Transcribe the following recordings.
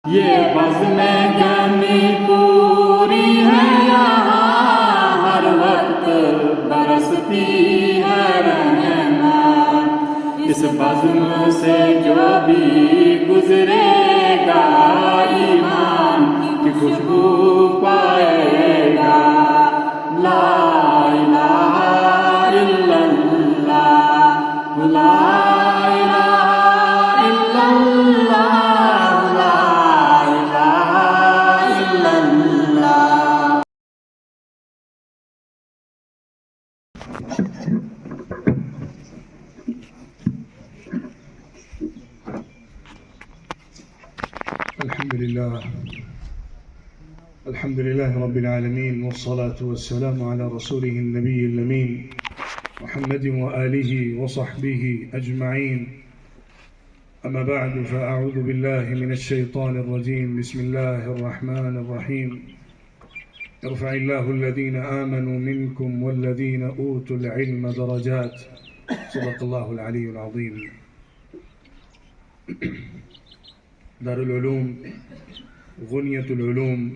یہ بزم جمی پوری ہے یہاں، ہر وقت برستی ہے رحمت، اس بزم سے جو بھی گزرے گا ایمان کی خوشبو پائے گا۔ لا الہ الا اللہ، لا الہ الا اللہ، لا الہ الا اللہ۔ الحمد لله رب العالمين، والصلاة والسلام على رسوله النبي الأمين محمد وآله وصحبه أجمعين. أما بعد، فأعوذ بالله من الشيطان الرجيم. بسم الله الرحمن الرحيم. يرفع الله الذين آمنوا منكم والذين أوتوا العلم درجات. صدق الله العلي العظيم. دار العلوم غنیت العلوم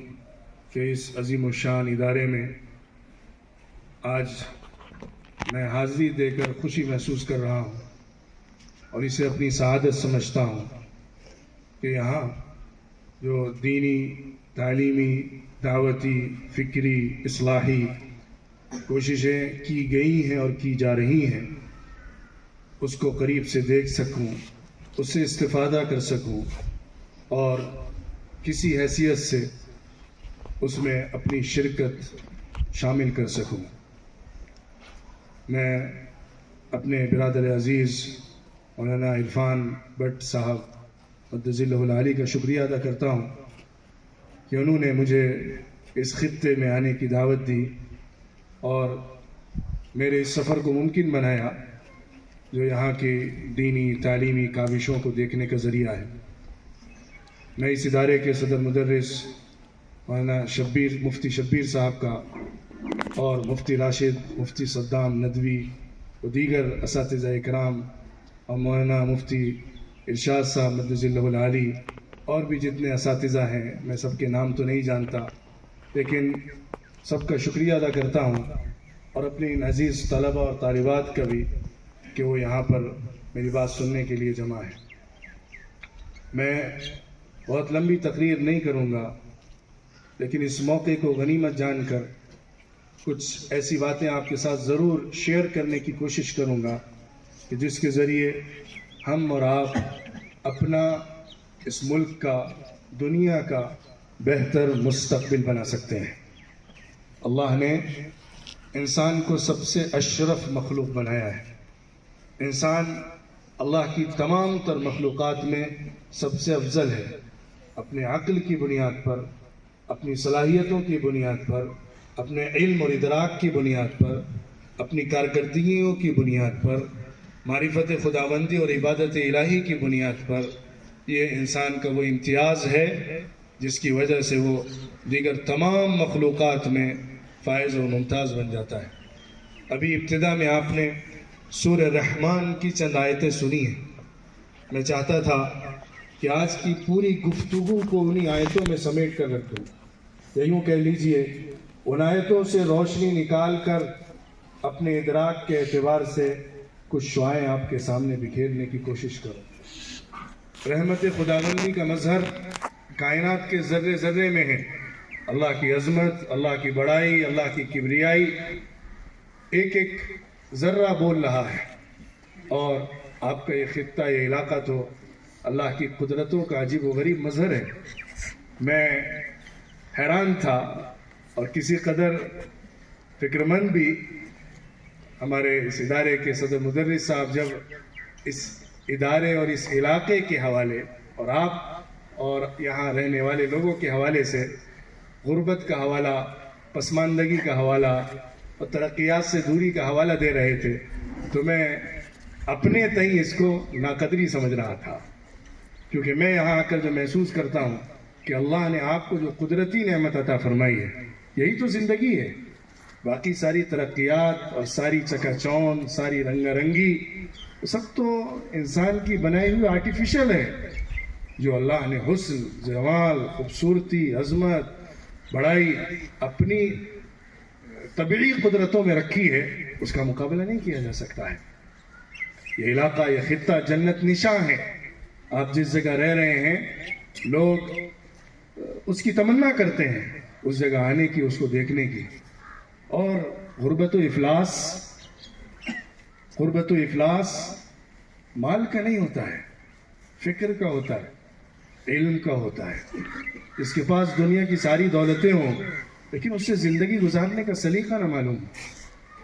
کے اس عظیم الشان ادارے میں آج میں حاضری دے کر خوشی محسوس کر رہا ہوں اور اسے اپنی سعادت سمجھتا ہوں کہ یہاں جو دینی، تعلیمی، دعوتی، فکری، اصلاحی کوششیں کی گئی ہیں اور کی جا رہی ہیں، اس کو قریب سے دیکھ سکوں، اس سے استفادہ کر سکوں اور کسی حیثیت سے اس میں اپنی شرکت شامل کر سکوں۔ میں اپنے برادر عزیز مولانا عرفان بٹ صاحب قدس اللہ العالی کا شکریہ ادا کرتا ہوں کہ انہوں نے مجھے اس خطے میں آنے کی دعوت دی اور میرے اس سفر کو ممکن بنایا، جو یہاں کی دینی تعلیمی کاوشوں کو دیکھنے کا ذریعہ ہے۔ میں اس ادارے کے صدر مدرس مولانا مفتی شبیر صاحب کا اور مفتی راشد، مفتی صدام ندوی و دیگر اساتذہ اکرام اور مولانا مفتی ارشاد صاحب قدس اللہ العالی اور بھی جتنے اساتذہ ہیں، میں سب کے نام تو نہیں جانتا، لیکن سب کا شکریہ ادا کرتا ہوں، اور اپنے ان عزیز طلبہ اور طالبات کا بھی کہ وہ یہاں پر میری بات سننے کے لیے جمع ہے۔ میں بہت لمبی تقریر نہیں کروں گا، لیکن اس موقع کو غنیمت جان کر کچھ ایسی باتیں آپ کے ساتھ ضرور شیئر کرنے کی کوشش کروں گا کہ جس کے ذریعے ہم اور آپ اپنا، اس ملک کا، دنیا کا بہتر مستقبل بنا سکتے ہیں۔ اللہ نے انسان کو سب سے اشرف مخلوق بنایا ہے۔ انسان اللہ کی تمام تر مخلوقات میں سب سے افضل ہے، اپنے عقل کی بنیاد پر، اپنی صلاحیتوں کی بنیاد پر، اپنے علم اور ادراک کی بنیاد پر، اپنی کارکردگیوں کی بنیاد پر، معرفت خداوندی اور عبادت الہی کی بنیاد پر۔ یہ انسان کا وہ امتیاز ہے جس کی وجہ سے وہ دیگر تمام مخلوقات میں فائز و ممتاز بن جاتا ہے۔ ابھی ابتدا میں آپ نے سورہ رحمان کی چند آیتیں سنی ہیں۔ میں چاہتا تھا کہ آج کی پوری گفتگو کو انہی آیتوں میں سمیٹ کر رکھ دوں، یا یوں کہہ لیجئے ان آیتوں سے روشنی نکال کر اپنے ادراک کے اعتبار سے کچھ شعائیں آپ کے سامنے بکھیرنے کی کوشش کروں۔ رحمت خداوندی کا مظہر کائنات کے ذرے ذرے میں ہے۔ اللہ کی عظمت، اللہ کی بڑائی، اللہ کی کبریائی ایک ایک ذرہ بول رہا ہے، اور آپ کا یہ خطہ، یہ علاقہ تو اللہ کی قدرتوں کا عجیب و غریب مظہر ہے۔ میں حیران تھا اور کسی قدر فکرمند بھی۔ ہمارے اس ادارے کے صدر مدرس صاحب جب اس ادارے اور اس علاقے کے حوالے اور آپ اور یہاں رہنے والے لوگوں کے حوالے سے غربت کا حوالہ، پسماندگی کا حوالہ اور ترقیات سے دوری کا حوالہ دے رہے تھے، تو میں اپنے تئیں اس کو ناقدری سمجھ رہا تھا، کیونکہ میں یہاں آ کر جو محسوس کرتا ہوں کہ اللہ نے آپ کو جو قدرتی نعمت عطا فرمائی ہے، یہی تو زندگی ہے۔ باقی ساری ترقیات اور ساری چکا چوند، ساری رنگا رنگی، سب تو انسان کی بنائی ہوئی آرٹیفیشل ہے۔ جو اللہ نے حسن، جمال، خوبصورتی، عظمت، بڑائی اپنی طبعی قدرتوں میں رکھی ہے، اس کا مقابلہ نہیں کیا جا سکتا ہے۔ یہ علاقہ، یہ خطہ جنت نشاں ہے۔ آپ جس جگہ رہ رہے ہیں، لوگ اس کی تمنا کرتے ہیں اس جگہ آنے کی، اس کو دیکھنے کی۔ اور غربت و افلاس مال کا نہیں ہوتا ہے، فکر کا ہوتا ہے، علم کا ہوتا ہے۔ اس کے پاس دنیا کی ساری دولتیں ہوں، لیکن اس سے زندگی گزارنے کا سلیقہ نہ معلوم،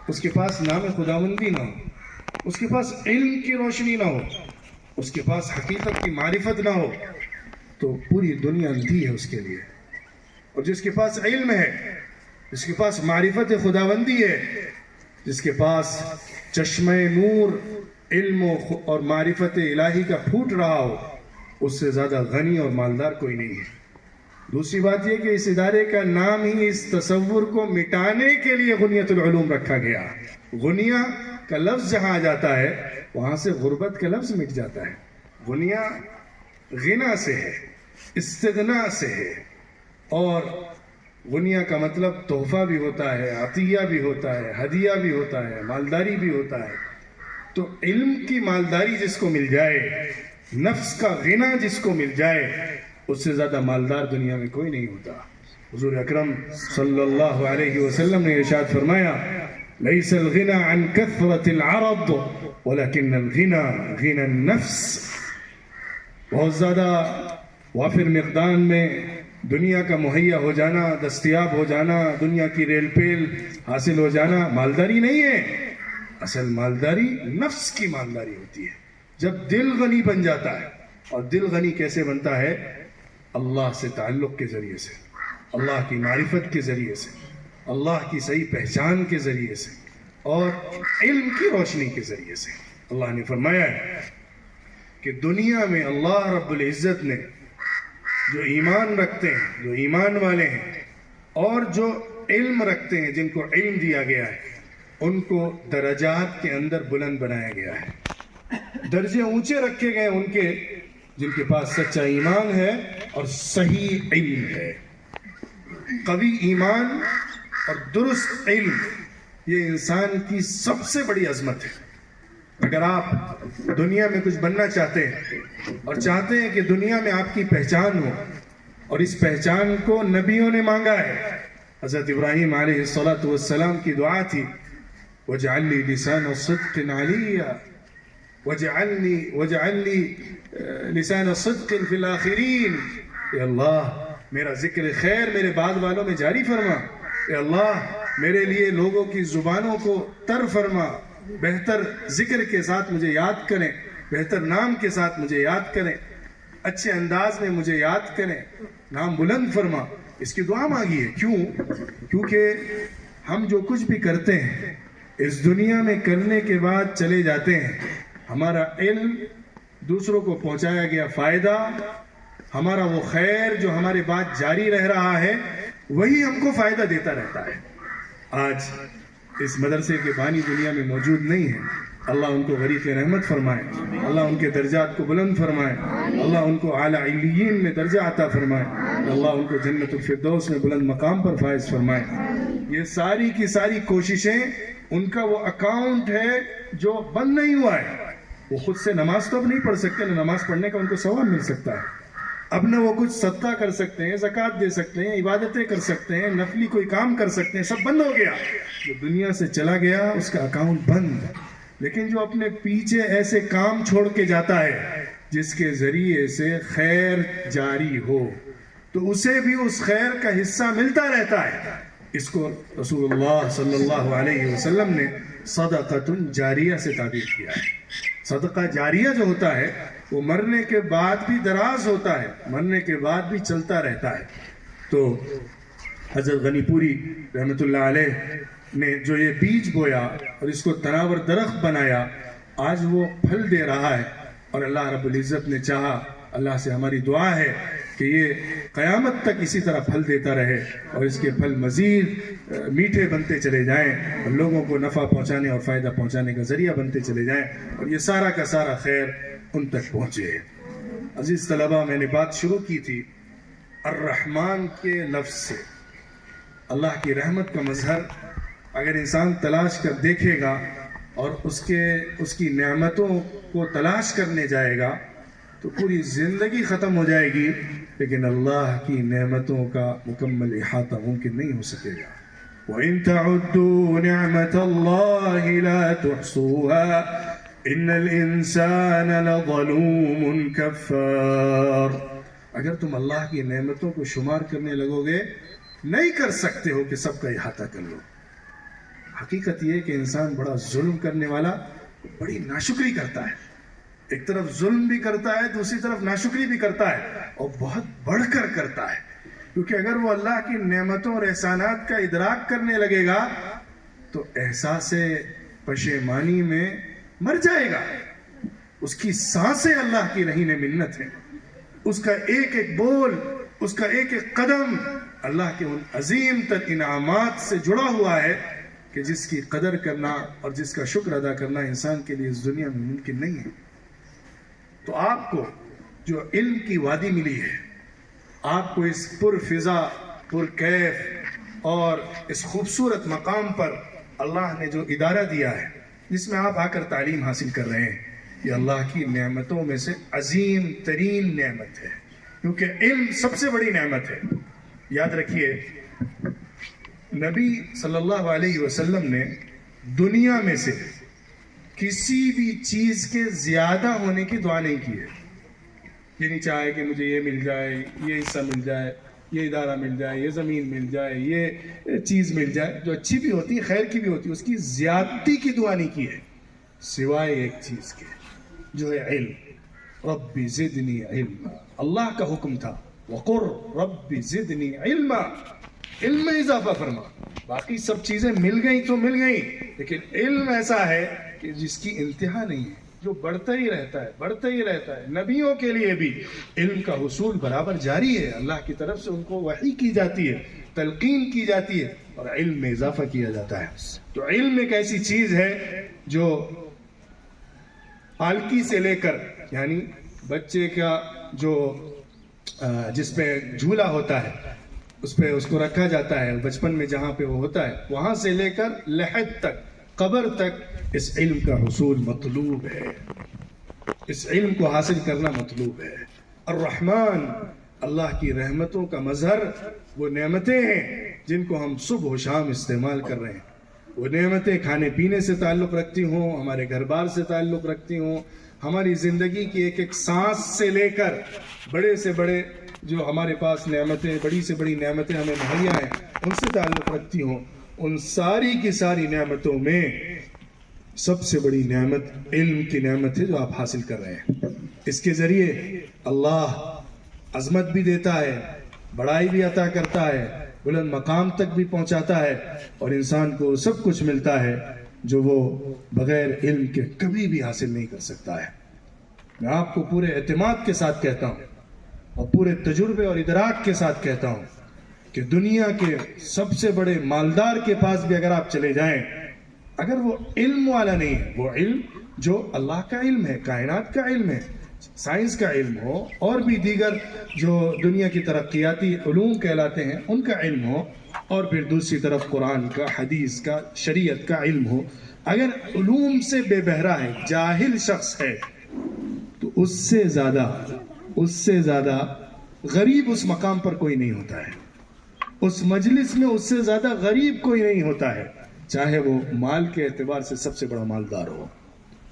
اس کے پاس نام خداوندی نہ ہو، اس کے پاس علم کی روشنی نہ ہو، اس کے پاس حقیقت کی معرفت نہ ہو، تو پوری دنیا اندھی ہے اس کے لیے۔ اور جس کے پاس علم ہے، جس کے پاس معرفت خداوندی ہے، جس کے پاس چشمہ نور علم اور معرفت الہی کا پھوٹ رہا ہو، اس سے زیادہ غنی اور مالدار کوئی نہیں ہے۔ دوسری بات یہ کہ اس ادارے کا نام ہی اس تصور کو مٹانے کے لیے غنیت العلوم رکھا گیا۔ غنیہ کا لفظ جہاں آ جاتا ہے، وہاں سے غربت کا لفظ مٹ جاتا ہے۔ غنیہ غنا سے ہے، استغنا سے ہے، اور غنیہ کا مطلب تحفہ بھی ہوتا ہے، عطیہ بھی ہوتا ہے، ہدیہ بھی ہوتا ہے، مالداری بھی ہوتا ہے۔ تو علم کی مالداری جس کو مل جائے، نفس کا غنا جس کو مل جائے، اس سے زیادہ مالدار دنیا میں کوئی نہیں ہوتا۔ حضور اکرم صلی اللہ علیہ وسلم نے ارشاد فرمایا، لیس الغنى عن كثرة العرض ولكن الغنى غنى النفس۔ بہت زیادہ وافر مقدار میں دنیا کا مہیا ہو جانا، دستیاب ہو جانا، دنیا کی ریل پیل حاصل ہو جانا مالداری نہیں ہے۔ اصل مالداری نفس کی مالداری ہوتی ہے، جب دل غنی بن جاتا ہے۔ اور دل غنی کیسے بنتا ہے؟ اللہ سے تعلق کے ذریعے سے، اللہ کی معرفت کے ذریعے سے، اللہ کی صحیح پہچان کے ذریعے سے، اور علم کی روشنی کے ذریعے سے۔ اللہ نے فرمایا ہے کہ دنیا میں اللہ رب العزت نے جو ایمان رکھتے ہیں، جو ایمان والے ہیں، اور جو علم رکھتے ہیں، جن کو علم دیا گیا ہے، ان کو درجات کے اندر بلند بنایا گیا ہے۔ درجے اونچے رکھے گئے ان کے جن کے پاس سچا ایمان ہے اور صحیح علم ہے۔ قوی ایمان اور درست علم، یہ انسان کی سب سے بڑی عظمت ہے۔ اگر آپ دنیا میں کچھ بننا چاہتے ہیں اور چاہتے ہیں کہ دنیا میں آپ کی پہچان ہو، اور اس پہچان کو نبیوں نے مانگا ہے۔ حضرت ابراہیم علیہ السلام کی دعا تھی، وَاجْعَلْ لِي لِسَانَ صِدْقٍ عَلِيًّا وَاجْعَلْ لِي لِسَانَ صِدْقٍ فِي الْآخِرِينَ۔ اے اللہ، میرا ذکر خیر میرے بعد والوں میں جاری فرما۔ اے اللہ، میرے لیے لوگوں کی زبانوں کو تر فرما، بہتر ذکر کے ساتھ مجھے یاد کریں، بہتر نام کے ساتھ مجھے یاد کریں، اچھے انداز میں مجھے یاد کریں، نام بلند فرما۔ اس کی دعا مانگی ہے۔ کیوں؟ کیونکہ ہم جو کچھ بھی کرتے ہیں اس دنیا میں کرنے کے بعد چلے جاتے ہیں۔ ہمارا علم دوسروں کو پہنچایا گیا فائدہ، ہمارا وہ خیر جو ہمارے بعد جاری رہ رہا ہے، وہی ہم کو فائدہ دیتا رہتا ہے۔ آج اس مدرسے کے بانی دنیا میں موجود نہیں ہیں، اللہ ان کو غریق رحمت فرمائے، اللہ ان کے درجات کو بلند فرمائے، اللہ ان کو اعلیٰ علیین میں درجہ عطا فرمائے، اللہ ان کو جنت الفردوس میں بلند مقام پر فائز فرمائے۔ یہ ساری کی ساری کوششیں، ان کا وہ اکاؤنٹ ہے جو بند نہیں ہوا ہے۔ وہ خود سے نماز تو اب نہیں پڑھ سکتے، نہ نماز پڑھنے کا ان کو ثواب مل سکتا ہے، اب نہ وہ کچھ صدقہ کر سکتے ہیں، زکوٰۃ دے سکتے ہیں، عبادتیں کر سکتے ہیں، نفلی کوئی کام کر سکتے ہیں، سب بند ہو گیا۔ جو دنیا سے چلا گیا اس کا اکاؤنٹ بند۔ لیکن جو اپنے پیچھے ایسے کام چھوڑ کے جاتا ہے جس کے ذریعے سے خیر جاری ہو، تو اسے بھی اس خیر کا حصہ ملتا رہتا ہے۔ اس کو رسول اللہ صلی اللہ علیہ وسلم نے صدقۃ جاریہ سے تعبیر کیا ہے۔ صدقہ جاریہ جو ہوتا ہے وہ مرنے کے بعد بھی دراز ہوتا ہے، مرنے کے بعد بھی چلتا رہتا ہے۔ تو حضرت غنی پوری رحمۃ اللہ علیہ نے جو یہ بیج بویا اور اس کو تناور درخت بنایا، آج وہ پھل دے رہا ہے، اور اللہ رب العزت نے چاہا، اللہ سے ہماری دعا ہے کہ یہ قیامت تک اسی طرح پھل دیتا رہے، اور اس کے پھل مزید میٹھے بنتے چلے جائیں، اور لوگوں کو نفع پہنچانے اور فائدہ پہنچانے کا ذریعہ بنتے چلے جائیں، اور یہ سارا کا سارا خیر ان تک پہنچے۔ عزیز طلبہ، میں نے بات شروع کی تھی الرحمن کے لفظ سے. اللہ کی رحمت کا مظہر اگر انسان تلاش کر دیکھے گا اور اس کی نعمتوں کو تلاش کرنے جائے گا تو پوری زندگی ختم ہو جائے گی، لیکن اللہ کی نعمتوں کا مکمل احاطہ ممکن نہیں ہو سکے گا. وَإِن تَعُدُّوا نِعْمَةَ اللَّهِ لَا تُحْصُوهَا إِنَّ الْإِنسَانَ لَظَلُومٌ كَفَّارٌ. اگر تم اللہ کی نعمتوں کو شمار کرنے لگو گے نہیں کر سکتے ہو کہ سب کا احاطہ کر لو. حقیقت یہ ہے کہ انسان بڑا ظلم کرنے والا بڑی ناشکری کرتا ہے. ایک طرف ظلم بھی کرتا ہے، دوسری طرف ناشکری بھی کرتا ہے، اور بہت بڑھ کر کرتا ہے. کیونکہ اگر وہ اللہ کی نعمتوں اور احسانات کا ادراک کرنے لگے گا تو احساس پشیمانی میں مر جائے گا. اس کی سانسیں اللہ کی رہین منت ہیں. اس کا ایک ایک بول، اس کا ایک ایک قدم اللہ کے ان عظیم تر انعامات سے جڑا ہوا ہے کہ جس کی قدر کرنا اور جس کا شکر ادا کرنا انسان کے لیے اس دنیا میں ممکن نہیں ہے. تو آپ کو جو علم کی وادی ملی ہے، آپ کو اس پر فضا، پر کیف اور اس خوبصورت مقام پر اللہ نے جو ادارہ دیا ہے جس میں آپ آ کر تعلیم حاصل کر رہے ہیں، یہ اللہ کی نعمتوں میں سے عظیم ترین نعمت ہے. کیونکہ علم سب سے بڑی نعمت ہے. یاد رکھیے، نبی صلی اللہ علیہ وسلم نے دنیا میں سے کسی بھی چیز کے زیادہ ہونے کی دعا نہیں کی ہے. یہ نہیں چاہے کہ مجھے یہ مل جائے، یہ حصہ مل جائے، یہ ادارہ مل جائے، یہ زمین مل جائے، یہ چیز مل جائے جو اچھی بھی ہوتی ہے، خیر کی بھی ہوتی ہے، اس کی زیادتی کی دعا نہیں کی ہے سوائے ایک چیز کے جو ہے علم. رب زدنی علما، اللہ کا حکم تھا وقر رب زدنی علما، علم میں اضافہ فرما. باقی سب چیزیں مل گئیں تو مل گئیں، لیکن علم ایسا ہے کہ جس کی انتہا نہیں ہے، جو بڑھتا ہی رہتا ہے، بڑھتا ہی رہتا ہے. نبیوں کے لیے بھی علم کا حصول برابر جاری ہے. اللہ کی طرف سے ان کو وحی کی جاتی ہے، تلقین کی جاتی ہے اور علم میں اضافہ کیا جاتا ہے. تو علم ایک ایسی چیز ہے جو پالکی سے لے کر، یعنی بچے کا جو جس پہ جھولا ہوتا ہے اس پہ اس کو رکھا جاتا ہے بچپن میں، جہاں پہ وہ ہوتا ہے، وہاں سے لے کر لحد تک، قبر تک اس علم کا حصول مطلوب ہے. اس علم کو حاصل کرنا مطلوب ہے. الرحمن، اللہ کی رحمتوں کا مظہر وہ نعمتیں ہیں جن کو ہم صبح و شام استعمال کر رہے ہیں. وہ نعمتیں کھانے پینے سے تعلق رکھتی ہوں، ہمارے گھر بار سے تعلق رکھتی ہوں، ہماری زندگی کی ایک ایک سانس سے لے کر بڑے سے بڑے جو ہمارے پاس نعمتیں، بڑی سے بڑی نعمتیں ہمیں مہیا ہیں، ان سے تعلق رکھتی ہوں. ان ساری کی ساری نعمتوں میں سب سے بڑی نعمت علم کی نعمت ہے جو آپ حاصل کر رہے ہیں. اس کے ذریعے اللہ عظمت بھی دیتا ہے، بڑائی بھی عطا کرتا ہے، بلند مقام تک بھی پہنچاتا ہے، اور انسان کو سب کچھ ملتا ہے جو وہ بغیر علم کے کبھی بھی حاصل نہیں کر سکتا ہے. میں آپ کو پورے اعتماد کے ساتھ کہتا ہوں اور پورے تجربے اور ادراک کے ساتھ کہتا ہوں کہ دنیا کے سب سے بڑے مالدار کے پاس بھی اگر آپ چلے جائیں، اگر وہ علم والا نہیں ہے، وہ علم جو اللہ کا علم ہے، کائنات کا علم ہے، سائنس کا علم ہو، اور بھی دیگر جو دنیا کی ترقیاتی علوم کہلاتے ہیں ان کا علم ہو، اور پھر دوسری طرف قرآن کا، حدیث کا، شریعت کا علم ہو، اگر علوم سے بے بہرا ہے، جاہل شخص ہے، تو اس سے زیادہ غریب اس مقام پر کوئی نہیں ہوتا ہے. اس مجلس میں اس سے زیادہ غریب کوئی نہیں ہوتا ہے، چاہے وہ مال کے اعتبار سے سب سے بڑا مالدار ہو.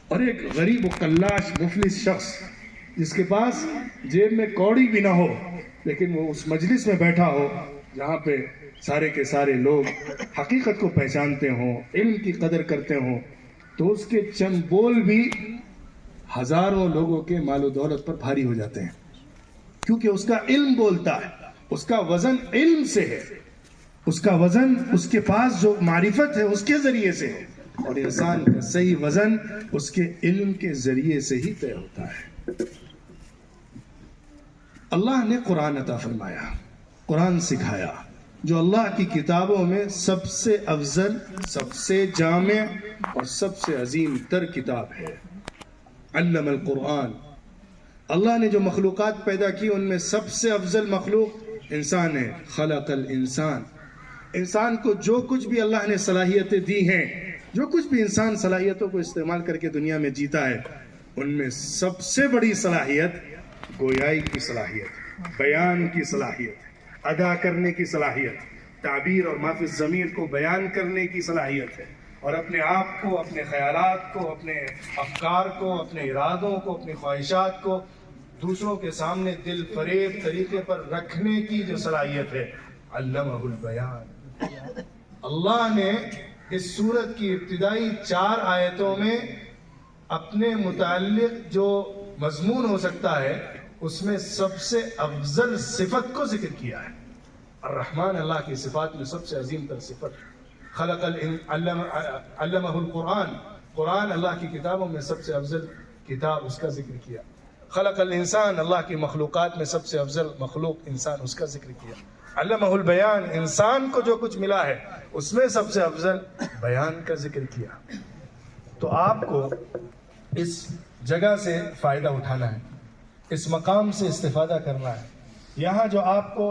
اور ایک غریب و قلاش مفلس شخص جس کے پاس جیب میں کوڑی بھی نہ ہو، لیکن وہ اس مجلس میں بیٹھا ہو جہاں پہ سارے کے سارے لوگ حقیقت کو پہچانتے ہوں، علم کی قدر کرتے ہوں، تو اس کے چند بول بھی ہزاروں لوگوں کے مال و دولت پر بھاری ہو جاتے ہیں، کیونکہ اس کا علم بولتا ہے. اس کا وزن علم سے ہے، اس کا وزن اس کے پاس جو معرفت ہے اس کے ذریعے سے ہے، اور انسان کا صحیح وزن اس کے علم کے ذریعے سے ہی طے ہوتا ہے. اللہ نے قرآن عطا فرمایا، قرآن سکھایا، جو اللہ کی کتابوں میں سب سے افضل، سب سے جامع اور سب سے عظیم تر کتاب ہے. علم القرآن اللہ نے جو مخلوقات پیدا کی ان میں سب سے افضل مخلوق انسان ہے. خلق الانسان. انسان کو جو کچھ بھی اللہ نے صلاحیتیں دی ہیں، جو کچھ بھی انسان صلاحیتوں کو استعمال کر کے دنیا میں جیتا ہے، ان میں سب سے بڑی صلاحیت گویائی کی صلاحیت، بیان کی صلاحیت، ادا کرنے کی صلاحیت، تعبیر اور ما فی الضمیر کو بیان کرنے کی صلاحیت ہے، اور اپنے آپ کو، اپنے خیالات کو، اپنے افکار کو، اپنے ارادوں کو، اپنے خواہشات کو دوسروں کے سامنے دل فریب طریقے پر رکھنے کی جو صلاحیت ہے. علمہ البیان. اللہ نے اس سورت کی ابتدائی 4 آیتوں میں اپنے متعلق جو مضمون ہو سکتا ہے اس میں سب سے افضل صفت کو ذکر کیا ہے. الرحمن اللہ کی صفات میں سب سے عظیم تر صفت. علمہ القرآن. قرآن اللہ کی کتابوں میں سب سے افضل کتاب، اس کا ذکر کیا. خلق الانسان. اللہ کی مخلوقات میں سب سے افضل مخلوق انسان، اس کا ذکر کیا. علمہ البیان. انسان کو جو کچھ ملا ہے اس میں سب سے افضل بیان کا ذکر کیا. تو آپ کو اس جگہ سے فائدہ اٹھانا ہے، اس مقام سے استفادہ کرنا ہے. یہاں جو آپ کو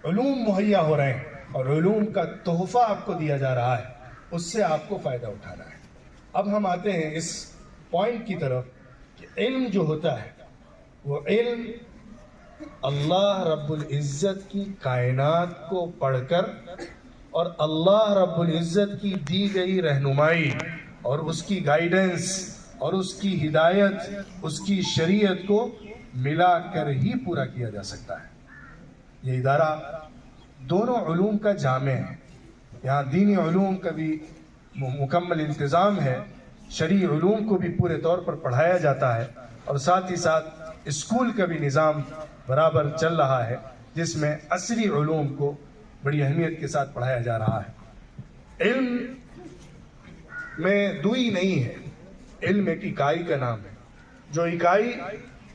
علوم مہیا ہو رہے ہیں اور علوم کا تحفہ آپ کو دیا جا رہا ہے، اس سے آپ کو فائدہ اٹھانا ہے. اب ہم آتے ہیں اس پوائنٹ کی طرف کہ علم جو ہوتا ہے وہ علم اللہ رب العزت کی کائنات کو پڑھ کر اور اللہ رب العزت کی دی گئی رہنمائی اور اس کی گائیڈنس اور اس کی ہدایت، اس کی شریعت کو ملا کر ہی پورا کیا جا سکتا ہے. یہ ادارہ دونوں علوم کا جامع ہے. یہاں دینی علوم کا بھی مکمل انتظام ہے، شرعی علوم کو بھی پورے طور پر پڑھایا جاتا ہے، اور ساتھ ہی ساتھ اسکول کا بھی نظام برابر چل رہا ہے جس میں عصری علوم کو بڑی اہمیت کے ساتھ پڑھایا جا رہا ہے. علم میں دوئی نہیں ہے، علم ایک اکائی کا نام ہے، جو اکائی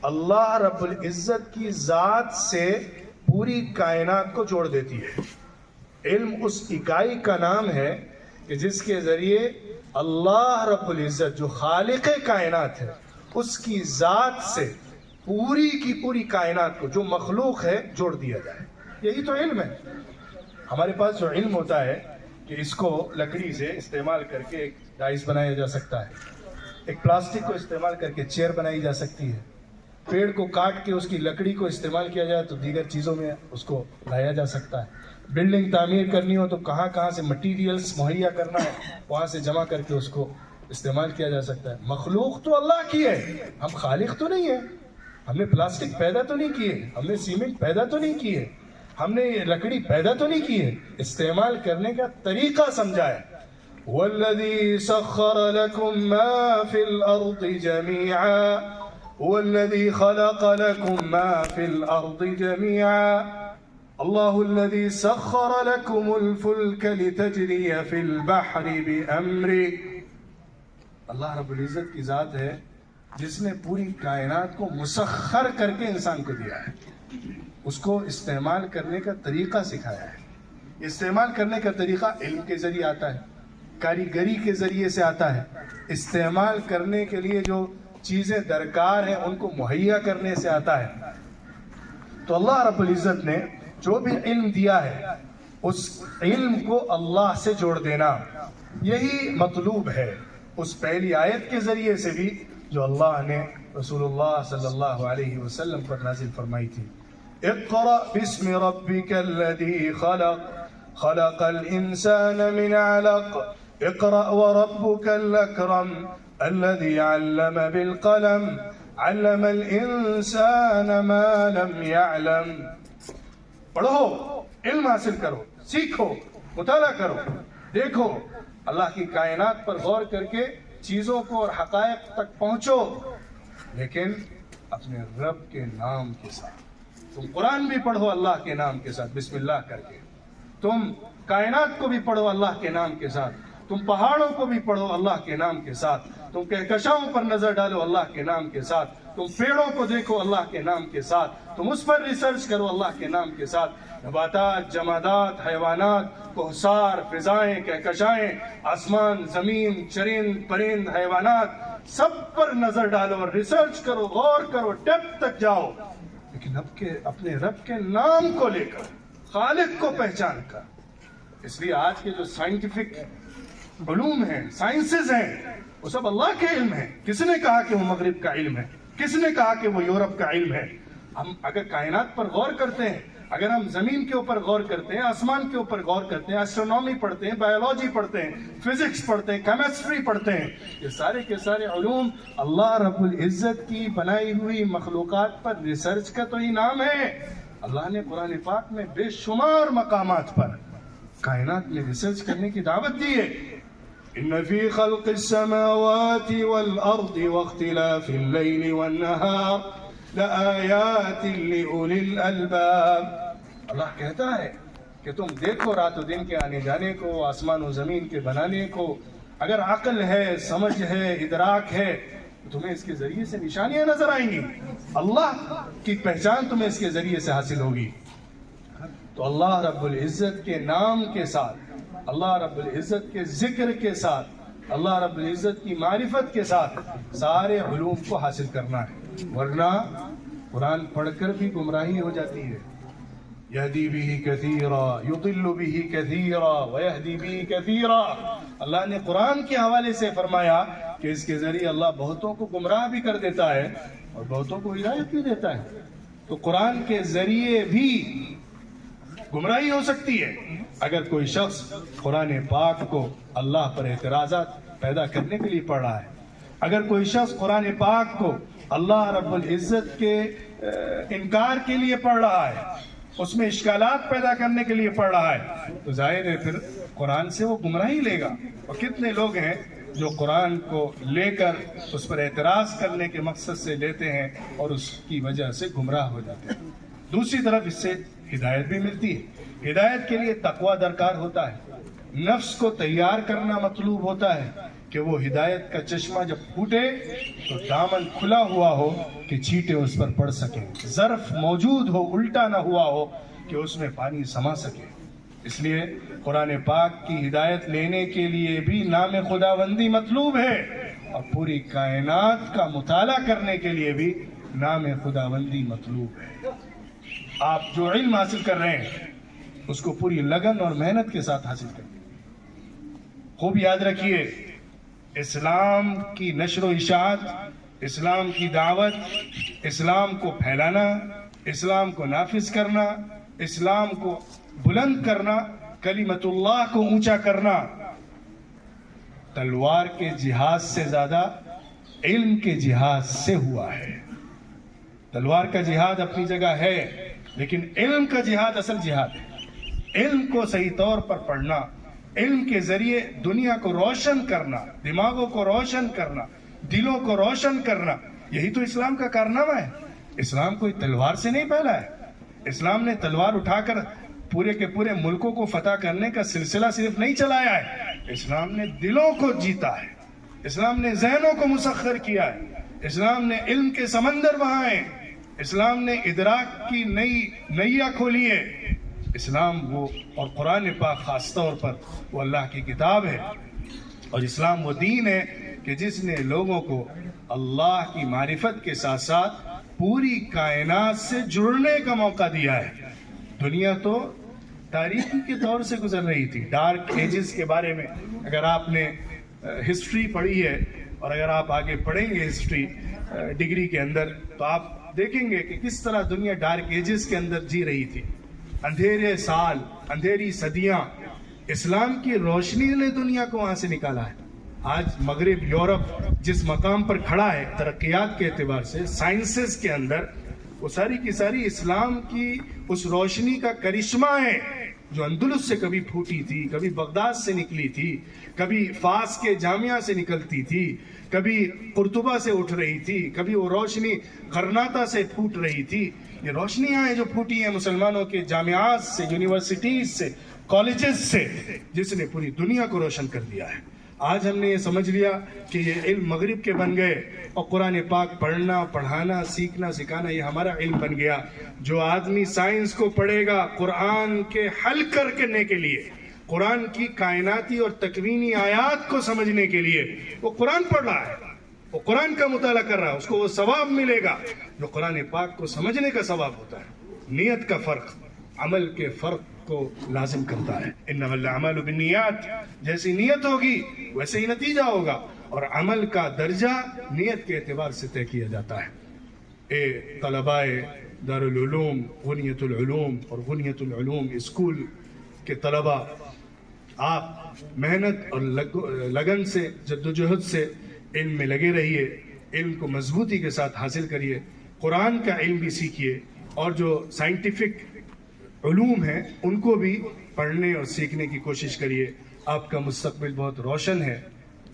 اللہ رب العزت کی ذات سے پوری کائنات کو جوڑ دیتی ہے. علم اس اکائی کا نام ہے کہ جس کے ذریعے اللہ رب العزت جو خالق کائنات ہے اس کی ذات سے پوری کی پوری کائنات کو، جو مخلوق ہے، جوڑ دیا جائے. یہی تو علم ہے. ہمارے پاس جو علم ہوتا ہے کہ اس کو لکڑی سے استعمال کر کے ایک ڈائس بنایا جا سکتا ہے، ایک پلاسٹک کو استعمال کر کے چیئر بنائی جا سکتی ہے، پیڑ کو کاٹ کے اس کی لکڑی کو استعمال کیا جائے تو دیگر چیزوں میں اس کو لایا جا سکتا ہے. بلڈنگ تعمیر کرنی ہو تو کہاں سے مٹیریلز مہیا کرنا ہے وہاں سے جمع کر کے اس کو استعمال کیا جا سکتا ہے. مخلوق تو اللہ کی ہے، ہم خالق تو نہیں ہے. ہم نے پلاسٹک پیدا تو نہیں کیے، ہم نے سیمنٹ پیدا تو نہیں کیے، ہم نے یہ لکڑی پیدا تو نہیں کی ہے. استعمال کرنے کا طریقہ سمجھا ہے. وَالَّذِي سَخَّرَ لَكُم مَّا فِي الْأَرْضِ جَمِيعًا وَالَّذِي خَلَقَ لَكُم مَّا فِي الْأَرْضِ جَمِيعًا اللَّهُ الَّذِي سَخَّرَ لَكُمُ الْفُلْكَ لِتَجْرِيَ فِي الْبَحْرِ بِأَمْرِهِ. اللہ رب العزت کی ذات ہے جس نے پوری کائنات کو مسخر کر کے انسان کو دیا ہے، اس کو استعمال کرنے کا طریقہ سکھایا ہے. استعمال کرنے کا طریقہ علم کے ذریعے آتا ہے، کاریگری کے ذریعے سے آتا ہے. استعمال کرنے کے لیے جو چیزیں درکار ہیں ان کو مہیا کرنے سے آتا ہے. تو اللہ رب العزت نے جو بھی علم دیا ہے اس علم کو اللہ سے جوڑ دینا یہی مطلوب ہے. اس پہلی آیت کے ذریعے سے بھی جو اللہ نے رسول اللہ صلی اللہ علیہ وسلم پر نازل فرمائی تھی. اقرأ باسم ربك الذي خلق الإنسان من علق اقرأ وربك الأكرم الذي علم بالقلم علم الإنسان ما لم يعلم. پڑھو، علم حاصل کرو، سیکھو، مطالعہ کرو، دیکھو، اللہ کی کائنات پر غور کر کے چیزوں کو اور حقائق تک پہنچو، لیکن اپنے رب کے نام کے ساتھ. تم قرآن بھی پڑھو اللہ کے نام کے ساتھ بسم اللہ کر کے، تم کائنات کو بھی پڑھو اللہ کے نام کے ساتھ، تم پہاڑوں کو بھی پڑھو اللہ کے نام کے ساتھ، تم کہکشاؤں پر نظر ڈالو اللہ کے نام کے ساتھ، تم پیڑوں کو دیکھو اللہ کے نام کے ساتھ، تم اس پر ریسرچ کرو اللہ کے نام کے ساتھ. نباتات، جمادات، حیوانات، کوہسار، فضائیں، کہکشائیں، آسمان، زمین، چرند، پرند، حیوانات، سب پر نظر ڈالو، ریسرچ کرو، غور کرو، ڈیپتھ تک جاؤ، لیکن اپنے رب کے نام کو لے کر، خالق کو پہچان کر۔ اس لیے آج کے جو سائنٹیفک علوم ہیں، سائنسز ہیں، وہ سب اللہ کے علم ہیں۔ کس نے کہا کہ وہ مغرب کا علم ہے؟ کس نے کہا کہ وہ یورپ کا علم ہے؟ ہم اگر کائنات پر غور کرتے ہیں، اگر ہم زمین کے اوپر غور کرتے ہیں، آسمان کے اوپر غور کرتے ہیں، ایسٹرونومی پڑھتے ہیں، بایولوجی پڑھتے ہیں، فزکس پڑھتے ہیں، کیمسٹری پڑھتے ہیں، یہ سارے کے سارے علوم اللہ رب العزت کی بنائی ہوئی مخلوقات پر ریسرچ کا تو انعام ہے۔ اللہ نے قرآن پاک میں بے شمار مقامات پر کائنات میں ریسرچ کرنے کی دعوت دی ہے۔ ان فی خلق السماوات والارض واختلاف اللیل والنہار لآیات لأولی الالباب۔ اللہ کہتا ہے کہ تم دیکھو رات و دن کے آنے جانے کو، آسمان و زمین کے بنانے کو، اگر عقل ہے، سمجھ ہے، ادراک ہے تو تمہیں اس کے ذریعے سے نشانیاں نظر آئیں گی، اللہ کی پہچان تمہیں اس کے ذریعے سے حاصل ہوگی۔ تو اللہ رب العزت کے نام کے ساتھ، اللہ رب العزت کے ذکر کے ساتھ، اللہ رب العزت کی معرفت کے ساتھ سارے علوم کو حاصل کرنا ہے، ورنہ قرآن پڑھ کر بھی گمراہی ہو جاتی ہے۔ یہدی بہ کثیرا یضل بہ کثیرا ویہدی بہ کثیرا۔ اللہ نے قرآن کے حوالے سے فرمایا کہ اس کے ذریعے اللہ بہتوں کو گمراہ بھی کر دیتا ہے اور بہتوں کو ہدایت بھی دیتا ہے۔ تو قرآن کے ذریعے بھی گمراہی ہو سکتی ہے اگر کوئی شخص قرآن پاک کو اللہ پر اعتراضات پیدا کرنے کے لیے پڑھ رہا ہے، اگر کوئی شخص قرآن پاک کو اللہ رب العزت کے انکار کے لیے پڑھ رہا ہے، اس میں اشکالات پیدا کرنے کے لیے پڑھ رہا ہے، تو ظاہر ہے پھر قرآن سے وہ گمراہی لے گا۔ اور کتنے لوگ ہیں جو قرآن کو لے کر اس پر اعتراض کرنے کے مقصد سے لیتے ہیں اور اس کی وجہ سے گمراہ ہو جاتے ہیں۔ دوسری طرف اس سے ہدایت بھی ملتی ہے۔ ہدایت کے لیے تقوی درکار ہوتا ہے، نفس کو تیار کرنا مطلوب ہوتا ہے کہ وہ ہدایت کا چشمہ جب پھوٹے تو دامن کھلا ہوا ہو کہ چھینٹے اس پر پڑ سکیں، ظرف موجود ہو، الٹا نہ ہوا ہو کہ اس میں پانی سما سکے۔ اس لیے قرآن پاک کی ہدایت لینے کے لیے بھی نام خداوندی مطلوب ہے، اور پوری کائنات کا مطالعہ کرنے کے لیے بھی نام خداوندی مطلوب ہے۔ آپ جو علم حاصل کر رہے ہیں اس کو پوری لگن اور محنت کے ساتھ حاصل کریں۔ خوب یاد رکھیے، اسلام کی نشر و اشاعت، اسلام کی دعوت، اسلام کو پھیلانا، اسلام کو نافذ کرنا، اسلام کو بلند کرنا، کلمت اللہ کو اونچا کرنا، تلوار کے جہاد سے زیادہ علم کے جہاد سے ہوا ہے۔ تلوار کا جہاد اپنی جگہ ہے، لیکن علم کا جہاد اصل جہاد ہے۔ علم کو صحیح طور پر پڑھنا، علم کے ذریعے دنیا کو روشن کرنا، دماغوں کو روشن کرنا، دلوں کو روشن کرنا، یہی تو اسلام کا کارنامہ ہے۔ اسلام کوئی تلوار سے نہیں پھیلا ہے۔ اسلام نے تلوار اٹھا کر پورے کے پورے ملکوں کو فتح کرنے کا سلسلہ صرف نہیں چلایا ہے، اسلام نے دلوں کو جیتا ہے، اسلام نے ذہنوں کو مسخر کیا ہے، اسلام نے علم کے سمندر بہائے، اسلام نے ادراک کی نئی نیا کھولی ہے۔ اسلام وہ، اور قرآن پاک خاص طور پر وہ اللہ کی کتاب ہے، اور اسلام وہ دین ہے کہ جس نے لوگوں کو اللہ کی معرفت کے ساتھ ساتھ پوری کائنات سے جڑنے کا موقع دیا ہے۔ دنیا تو تاریخی کے دور سے گزر رہی تھی، ڈارک ایجز کے بارے میں اگر آپ نے ہسٹری پڑھی ہے اور اگر آپ آگے پڑھیں گے ہسٹری ڈگری کے اندر تو آپ دیکھیں گے کہ کس طرح دنیا ڈارک ایجز کے اندر جی رہی تھی۔ اندھیرے سال، اندھیری صدیاں، اسلام کی روشنی نے دنیا کو وہاں سے نکالا ہے۔ آج مغرب یورپ جس مقام پر کھڑا ہے ترقیات کے اعتبار سے، سائنسز کے اندر، وہ ساری کی ساری اسلام کی اس روشنی کا کرشمہ ہے جو اندلس سے کبھی پھوٹی تھی، کبھی بغداد سے نکلی تھی، کبھی فاس کے جامعہ سے نکلتی تھی، کبھی قرطبہ سے اٹھ رہی تھی، کبھی وہ روشنی غرناطہ سے پھوٹ رہی تھی۔ یہ روشنیاں ہیں جو پھوٹی ہیں مسلمانوں کے جامعات سے، یونیورسٹیز سے، کالجز سے، جس نے پوری دنیا کو روشن کر دیا ہے۔ آج ہم نے یہ سمجھ لیا کہ یہ علم مغرب کے بن گئے، اور قرآن پاک پڑھنا، پڑھانا، سیکھنا، سکھانا یہ ہمارا علم بن گیا۔ جو آدمی سائنس کو پڑھے گا قرآن کے حل کرنے کے لیے، قرآن کی کائناتی اور تکوینی آیات کو سمجھنے کے لیے، وہ قرآن پڑھ رہا ہے۔ وہ قرآن کا مطالعہ کر رہا ہے، اس کو وہ ثواب ملے گا جو قرآن پاک کو سمجھنے کا ثواب ہوتا ہے۔ نیت کا فرق عمل کے فرق کو لازم کرتا ہے۔ انما الاعمال بالنیات، جیسی نیت ہوگی ویسے ہی نتیجہ ہوگا، اور عمل کا درجہ نیت کے اعتبار سے طے کیا جاتا ہے۔ اے طلباء دارالعلوم غنیت العلوم اور غنیت العلوم اسکول کے طلباء، آپ محنت اور لگن سے، جدوجہد سے علم میں لگے رہیے، علم کو مضبوطی کے ساتھ حاصل کریے، قرآن کا علم بھی سیکھیے، اور جو سائنٹیفک علوم ہیں ان کو بھی پڑھنے اور سیکھنے کی کوشش کریے۔ آپ کا مستقبل بہت روشن ہے،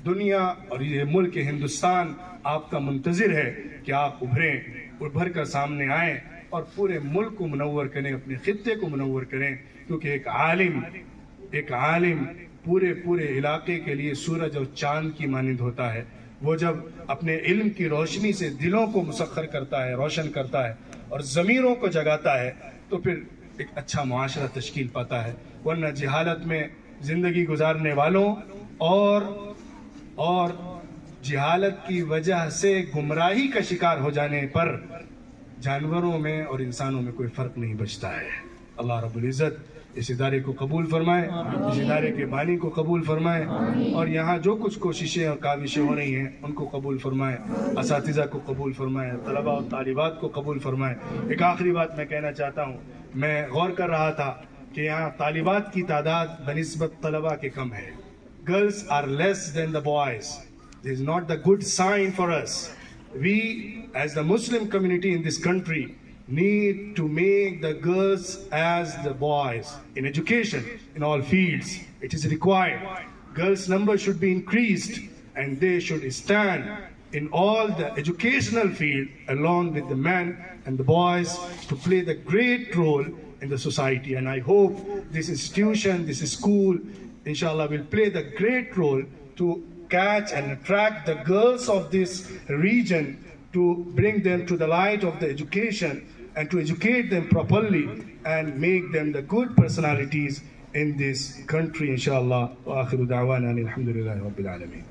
دنیا اور یہ ملک ہندوستان آپ کا منتظر ہے کہ آپ ابھر کر سامنے آئیں اور پورے ملک کو منور کریں، اپنے خطے کو منور کریں، کیونکہ ایک عالم پورے علاقے کے لیے سورج اور چاند کی مانند ہوتا ہے۔ وہ جب اپنے علم کی روشنی سے دلوں کو مسخر کرتا ہے، روشن کرتا ہے اور ضمیروں کو جگاتا ہے، تو پھر ایک اچھا معاشرہ تشکیل پاتا ہے۔ ورنہ جہالت میں زندگی گزارنے والوں اور جہالت کی وجہ سے گمراہی کا شکار ہو جانے پر جانوروں میں اور انسانوں میں کوئی فرق نہیں بچتا ہے۔ اللہ رب العزت اس ادارے کو قبول فرمائے، اس ادارے کے بانی کو قبول فرمائے، اور یہاں جو کچھ کوششیں اور کاوشیں ہو رہی ہیں ان کو قبول فرمائے، اساتذہ کو قبول فرمائے، طلباء اور طالبات کو قبول فرمائے۔ ایک آخری بات میں کہنا چاہتا ہوں، میں غور کر رہا تھا کہ یہاں طالبات کی تعداد بنسبت طلباء کے کم ہے۔ Girls are less than the boys. This is not the good sign for us. We, as the Muslim community in this country, need to make the girls as the boys in education, in all fields. It is required. Girls' number should be increased, and they should stand in all the educational field along with the men and the boys to play the great role in the society. And I hope this institution, this school, inshallah, will play the great role to catch and attract the girls of this region, to bring them to the light of the education and to educate them properly and make them the good personalities in this country, inshallah. Wa akhiru da'wana alhamdulillahi rabbil alameen.